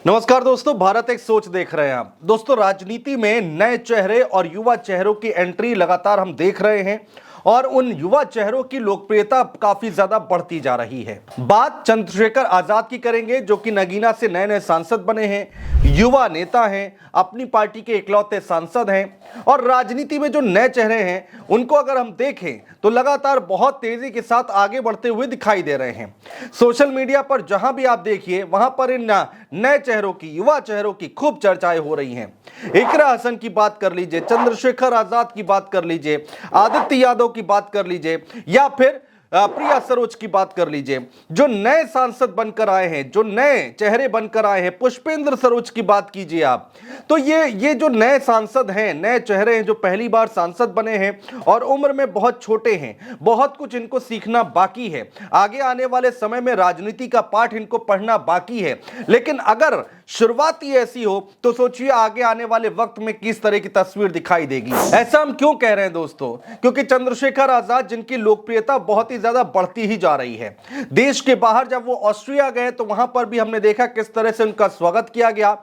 नमस्कार दोस्तों, भारत एक सोच देख रहे हैं आप। दोस्तों, राजनीति में नए चेहरे और युवा चेहरों की एंट्री लगातार हम देख रहे हैं और उन युवा चेहरों की लोकप्रियता काफी ज्यादा बढ़ती जा रही है। बात चंद्रशेखर आजाद की करेंगे, जो कि नगीना से नए नए सांसद बने हैं, युवा नेता हैं, अपनी पार्टी के इकलौते सांसद हैं और राजनीति में जो नए चेहरे हैं उनको अगर हम देखें तो लगातार बहुत तेजी के साथ आगे बढ़ते हुए दिखाई दे रहे हैं। सोशल मीडिया पर जहां भी आप देखिए वहां पर इन नए चेहरों की, युवा चेहरों की खूब चर्चाएं हो रही हैं। इकरा हसन की बात कर लीजिए, चंद्रशेखर आजाद की बात कर लीजिए, आदित्य यादव की बात कर लीजिए या फिर प्रिया सरोज की बात कर लीजिए। जो नए सांसद बनकर आए हैं, जो नए चेहरे बनकर आए हैं, पुष्पेंद्र सरोज की बात कीजिए आप, तो ये जो नए सांसद हैं, नए चेहरे हैं, जो पहली बार सांसद बने हैं और उम्र में बहुत छोटे हैं, बहुत कुछ इनको सीखना बाकी है। आगे आने वाले समय में राजनीति का पाठ इनको पढ़ना बाकी है। लेकिन अगर शुरुआत ही ऐसी हो तो सोचिए आगे आने वाले वक्त में किस तरह की तस्वीर दिखाई देगी। ऐसा हम क्यों कह रहे हैं दोस्तों? क्योंकि चंद्रशेखर आजाद, जिनकी लोकप्रियता बहुत ही ज्यादा बढ़ती ही जा रही है। देश के बाहर जब वो ऑस्ट्रिया गए तो वहां पर भी हमने देखा किस तरह से उनका स्वागत किया गया।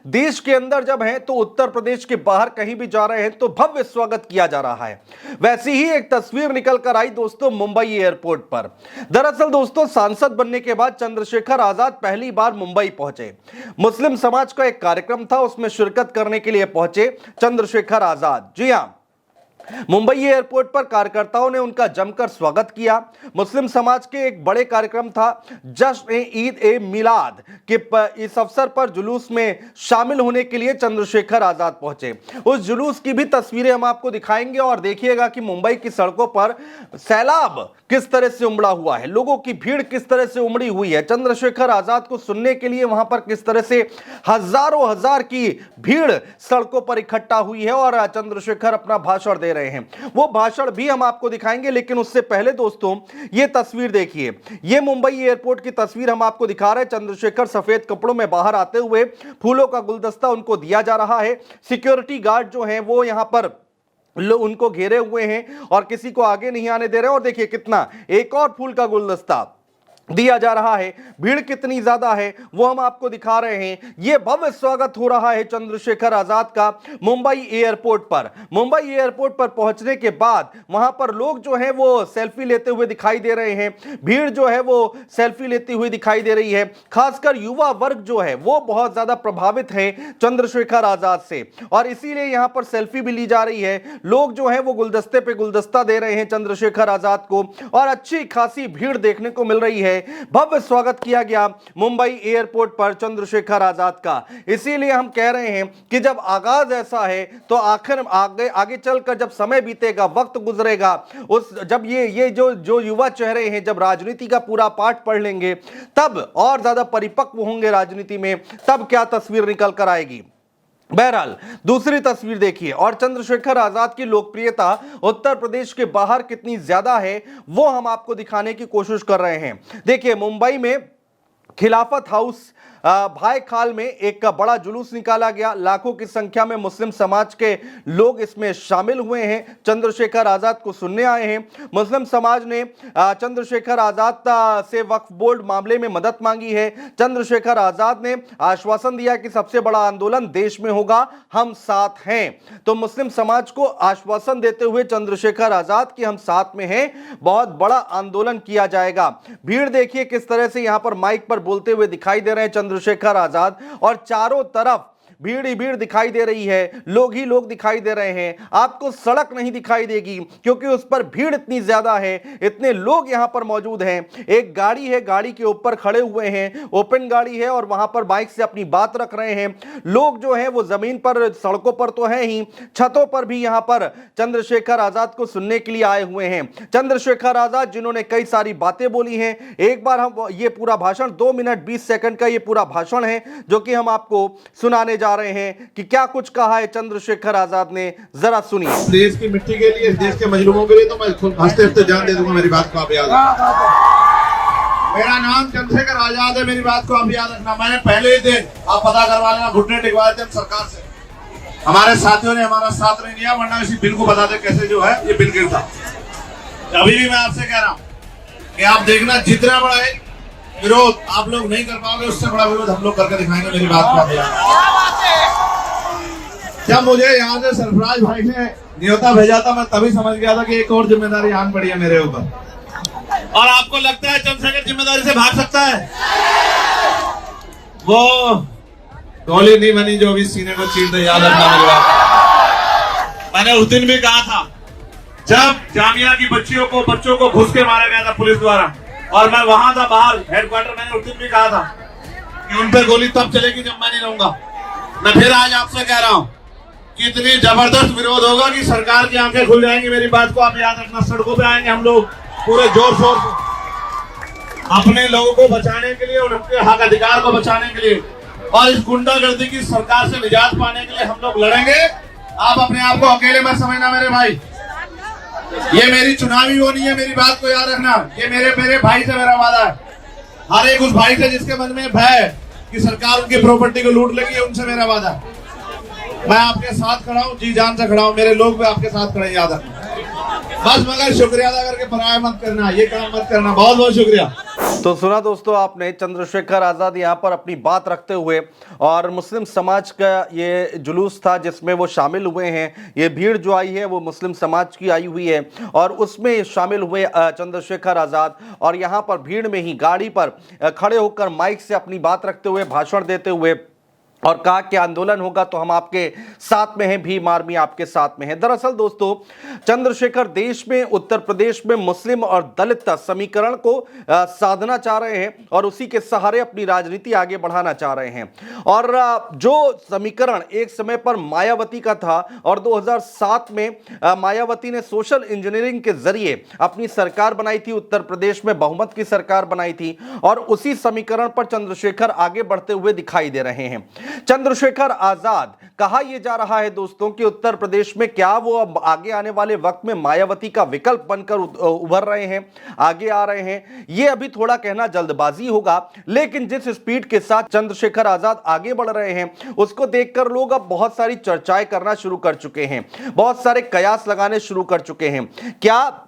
देश के अंदर जब हैं तो उत्तर प्रदेश के बाहर कहीं भी जा रहे हैं तो भव्य स्वागत किया जा रहा है। वैसी ही एक तस्वीर निकल कर आई दोस्तों मुंबई एयरपोर्ट पर। दरअसल दोस्तों, सांसद बनने के बाद चंद्रशेखर आजाद पहली बार मुंबई पहुंचे। मुस्लिम समाज का एक कार्यक्रम था, उसमें शिरकत करने के लिए पहुंचे चंद्रशेखर आजाद। जी हां, मुंबई एयरपोर्ट पर कार्यकर्ताओं ने उनका जमकर स्वागत किया। मुस्लिम समाज के एक बड़े कार्यक्रम था जश्न ईद ए मिलाद के इस अवसर पर जुलूस में शामिल होने के लिए चंद्रशेखर आजाद पहुंचे। उस जुलूस की भी तस्वीरें हम आपको दिखाएंगे और देखिएगा कि मुंबई की सड़कों पर सैलाब किस तरह से उमड़ा हुआ है, लोगों की भीड़ किस तरह से उमड़ी हुई है। चंद्रशेखर आजाद को सुनने के लिए वहां पर किस तरह से हजारों हजार की भीड़ सड़कों पर इकट्ठा हुई है और चंद्रशेखर अपना भाषण दे रहे हैं। वो भाषण भी हम आपको दिखाएंगे, लेकिन उससे पहले दोस्तों ये तस्वीर देखिए। ये मुंबई एयरपोर्ट की तस्वीर हम आपको दिखा रहे हैं। चंद्रशेखर सफेद कपड़ों में बाहर आते हुए, फूलों का गुलदस्ता उनको दिया जा रहा है। सिक्योरिटी गार्ड जो हैं वो यहां पर उनको घेरे हुए हैं और किसी को आगे नहीं आने दे रहे। और देखिए कितना एक और फूल का गुलदस्ता दिया जा रहा है। भीड़ कितनी ज्यादा है वो हम आपको दिखा रहे हैं। यह भव्य स्वागत हो रहा है चंद्रशेखर आजाद का मुंबई एयरपोर्ट पर। मुंबई एयरपोर्ट पर पहुंचने के बाद वहां पर लोग जो हैं वो सेल्फी लेते हुए दिखाई दे रहे हैं। भीड़ जो है वो सेल्फी लेती हुई दिखाई दे रही है। खासकर युवा वर्ग जो है वो बहुत ज्यादा प्रभावित है चंद्रशेखर आजाद से और इसीलिए यहां पर सेल्फी भी ली जा रही है। लोग जो है वो गुलदस्ते पे गुलदस्ता दे रहे हैं चंद्रशेखर आजाद को और अच्छी खासी भीड़ देखने को मिल रही है। भव्य स्वागत किया गया मुंबई एयरपोर्ट पर चंद्रशेखर आजाद का। इसीलिए हम कह रहे हैं कि जब आगाज ऐसा है तो आखिर आगे चलकर जब समय बीतेगा, वक्त गुजरेगा, उस जब ये जो युवा चेहरे हैं जब राजनीति का पूरा पाठ पढ़ लेंगे तब और ज्यादा परिपक्व होंगे राजनीति में, तब क्या तस्वीर निकल कर आएगी। बहरहाल दूसरी तस्वीर देखिए और चंद्रशेखर आजाद की लोकप्रियता उत्तर प्रदेश के बाहर कितनी ज्यादा है वो हम आपको दिखाने की कोशिश कर रहे हैं। देखिए, मुंबई में खिलाफत हाउस भाई खाल में एक बड़ा जुलूस निकाला गया। लाखों की संख्या में मुस्लिम समाज के लोग इसमें शामिल हुए हैं, चंद्रशेखर आजाद को सुनने आए हैं। मुस्लिम समाज ने चंद्रशेखर आजाद से वक्फ बोर्ड मामले में मदद मांगी है। चंद्रशेखर आजाद ने आश्वासन दिया कि सबसे बड़ा आंदोलन देश में होगा, हम साथ हैं। तो मुस्लिम समाज को आश्वासन देते हुए चंद्रशेखर आजाद की हम साथ में हैं, बहुत बड़ा आंदोलन किया जाएगा। भीड़ देखिए किस तरह से यहां पर माइक पर बोलते हुए दिखाई दे रहे हैं चंद्रशेखर आजाद और चारों तरफ भीड़ ही भीड़ दिखाई दे रही है, लोग ही लोग दिखाई दे रहे हैं। आपको सड़क नहीं दिखाई देगी क्योंकि उस पर भीड़ इतनी ज्यादा है, इतने लोग यहां पर मौजूद हैं। एक गाड़ी है, गाड़ी के ऊपर खड़े हुए हैं, ओपन गाड़ी है और वहां पर बाइक से अपनी बात रख रहे हैं। लोग जो हैं वो जमीन पर, सड़कों पर तो है ही, छतों पर भी यहां पर चंद्रशेखर आजाद को सुनने के लिए आए हुए हैं। चंद्रशेखर आजाद जिन्होंने कई सारी बातें बोली हैं। एक बार हम ये पूरा भाषण 2 मिनट 20 सेकंड का ये पूरा भाषण है जो कि हम आपको सुनाने जा रहे हैं कि क्या कुछ कहा है चंद्रशेखर आजाद ने, जरा सुनिए। देश की मिट्टी के लिए, देश के मजलूमों के लिए तो मैं हंसते हंसते जान दे दूंगा। मेरी बात को आप याद रखना। मेरा नाम चंद्रशेखर आजाद है, मेरी बात को आप याद रखना। मैंने पहले ही दिन, आप पता करवा लेना, घुटने टिकवाए थे सरकार से। हमारे साथियों ने हमारा साथ नहीं दिया, वरना इसी बिल को बता दे कैसे जो है ये बिल गिरता। अभी भी मैं आपसे कह रहा हूँ कि आप देखना जितना बड़ा है विरोध आप लोग नहीं कर पाओगे, उससे बड़ा विरोध हम लोग करके दिखाएंगे। मेरी बात को आप जब मुझे यहाँ से सरफराज भाई ने न्योता भेजा था, मैं तभी समझ गया था कि एक और जिम्मेदारी आन पड़ी है मेरे ऊपर। और आपको लगता है चंद्रशेखर जिम्मेदारी से भाग सकता है? वो गोली नहीं बनी जो भी सीने को चीर दे, याद रखना मेरी बात। मैंने उस दिन भी कहा था जब जामिया की बच्चों को घुस के मारा गया था पुलिस द्वारा, और मैं वहां था बाहर हेडक्वार्टर, मैंने उस दिन भी कहा था कि उन पे गोली तब चलेगी जब मैं नहीं रहूंगा। मैं फिर आज आपसे कह रहा हूं कि इतनी जबरदस्त विरोध होगा कि सरकार की आंखें खुल जाएंगी। मेरी बात को आप याद रखना। सड़कों पे आएंगे हम लोग पूरे जोर शोर से अपने लोगों को बचाने के लिए, उनके हक अधिकार को बचाने के लिए, और इस गुंडागर्दी की सरकार से निजात पाने के लिए हम लोग लड़ेंगे। आप अपने आप को अकेले मत समझना मेरे भाई, ये मेरी चुनावी वो नहीं है। मेरी बात को याद रखना, ये मेरे भाई से मेरा वादा है। हर एक उस भाई से जिसके मन में भय है कि सरकार उनकी प्रॉपर्टी को लूट लेगी, उनसे मेरा वादा है। मैं आपके साथ खड़ा हूँ, जी जान से खड़ा हूँ। मेरे लोग भी आपके साथ खड़े, याद रखना। बस मगर शुक्रिया अदा करके पराया मत करना, ये काम मत करना। बहुत बहुत शुक्रिया। तो सुना दोस्तों आपने, चंद्रशेखर आजाद यहाँ पर अपनी बात रखते हुए, और मुस्लिम समाज का ये जुलूस था जिसमें वो शामिल हुए हैं। ये भीड़ जो आई है वो मुस्लिम समाज की आई हुई है, और उसमें शामिल हुए चंद्रशेखर आजाद, और यहाँ पर भीड़ में ही गाड़ी पर खड़े होकर माइक से अपनी बात रखते हुए, भाषण देते हुए, और कहा कि आंदोलन होगा तो हम आपके साथ में हैं, भीम आर्मी आपके साथ में है। दरअसल दोस्तों चंद्रशेखर देश में, उत्तर प्रदेश में मुस्लिम और दलित समीकरण को साधना चाह रहे हैं, और उसी के सहारे अपनी राजनीति आगे बढ़ाना चाह रहे हैं। और जो समीकरण एक समय पर मायावती का था, और 2007 में मायावती ने सोशल इंजीनियरिंग के जरिए अपनी सरकार बनाई थी, उत्तर प्रदेश में बहुमत की सरकार बनाई थी, और उसी समीकरण पर चंद्रशेखर आगे बढ़ते हुए दिखाई दे रहे हैं। चंद्रशेखर आजाद, कहा यह जा रहा है दोस्तों कि उत्तर प्रदेश में क्या वो अब आगे आने वाले वक्त में मायावती का विकल्प बनकर उभर रहे हैं, आगे आ रहे हैं। यह अभी थोड़ा कहना जल्दबाजी होगा, लेकिन जिस स्पीड के साथ चंद्रशेखर आजाद आगे बढ़ रहे हैं उसको देखकर लोग अब बहुत सारी चर्चाएं करना शुरू कर चुके हैं, बहुत सारे कयास लगाने शुरू कर चुके हैं। क्या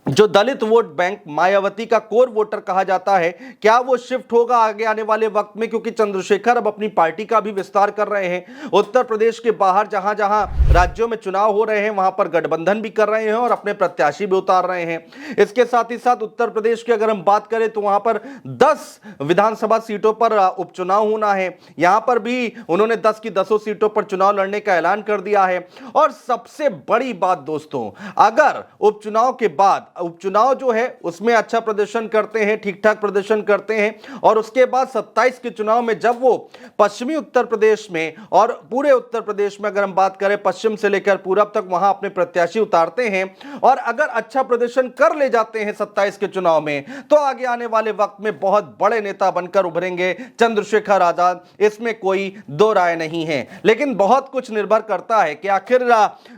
जो दलित वोट बैंक मायावती का कोर वोटर कहा जाता है, क्या वो शिफ्ट होगा आगे आने वाले वक्त में? क्योंकि चंद्रशेखर अब अपनी पार्टी का भी विस्तार कर रहे हैं। उत्तर प्रदेश के बाहर जहां जहां राज्यों में चुनाव हो रहे हैं वहां पर गठबंधन भी कर रहे हैं और अपने प्रत्याशी भी उतार रहे हैं। इसके साथ ही साथ उत्तर प्रदेश की अगर हम बात करें तो वहां पर 10 विधानसभा सीटों पर उपचुनाव होना है। यहां पर भी उन्होंने 10 की 10 सीटों पर चुनाव लड़ने का ऐलान कर दिया है। और सबसे बड़ी बात दोस्तों, अगर उपचुनाव के बाद उपचुनाव जो है उसमें अच्छा प्रदर्शन करते हैं, ठीक ठाक प्रदर्शन करते हैं, और उसके बाद 27 के चुनाव में जब वो पश्चिमी उत्तर प्रदेश में और पूरे उत्तर प्रदेश में अगर हम बात करें पश्चिम से लेकर पूरब तक वहां अपने प्रत्याशी उतारते हैं और अगर अच्छा प्रदर्शन कर ले जाते हैं 27 के चुनाव में, तो आगे आने वाले वक्त में बहुत बड़े नेता बनकर उभरेंगे चंद्रशेखर आजाद। इसमें कोई दो राय नहीं है। लेकिन बहुत कुछ निर्भर करता है कि आखिर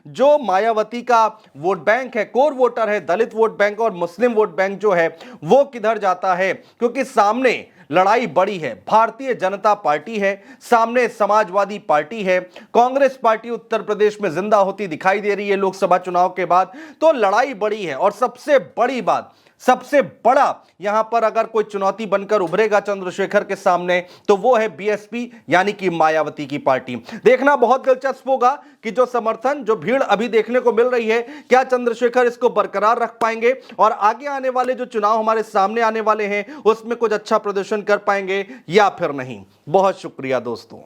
जो मायावती का वोट बैंक है, कोर वोटर है, दलित वोट बैंक और मुस्लिम वोट बैंक जो है वो किधर जाता है। क्योंकि सामने लड़ाई बड़ी है, भारतीय जनता पार्टी है, सामने समाजवादी पार्टी है, कांग्रेस पार्टी उत्तर प्रदेश में जिंदा होती दिखाई दे रही है लोकसभा चुनाव के बाद। तो लड़ाई बड़ी है, और सबसे बड़ी बात, सबसे बड़ा यहां पर अगर कोई चुनौती बनकर उभरेगा चंद्रशेखर के सामने तो वो है बीएसपी यानी कि मायावती की पार्टी। देखना बहुत दिलचस्प होगा कि जो समर्थन, जो भीड़ अभी देखने को मिल रही है, क्या चंद्रशेखर इसको बरकरार रख पाएंगे और आगे आने वाले जो चुनाव हमारे सामने आने वाले हैं उसमें कुछ अच्छा प्रदर्शन कर पाएंगे या फिर नहीं। बहुत शुक्रिया दोस्तों।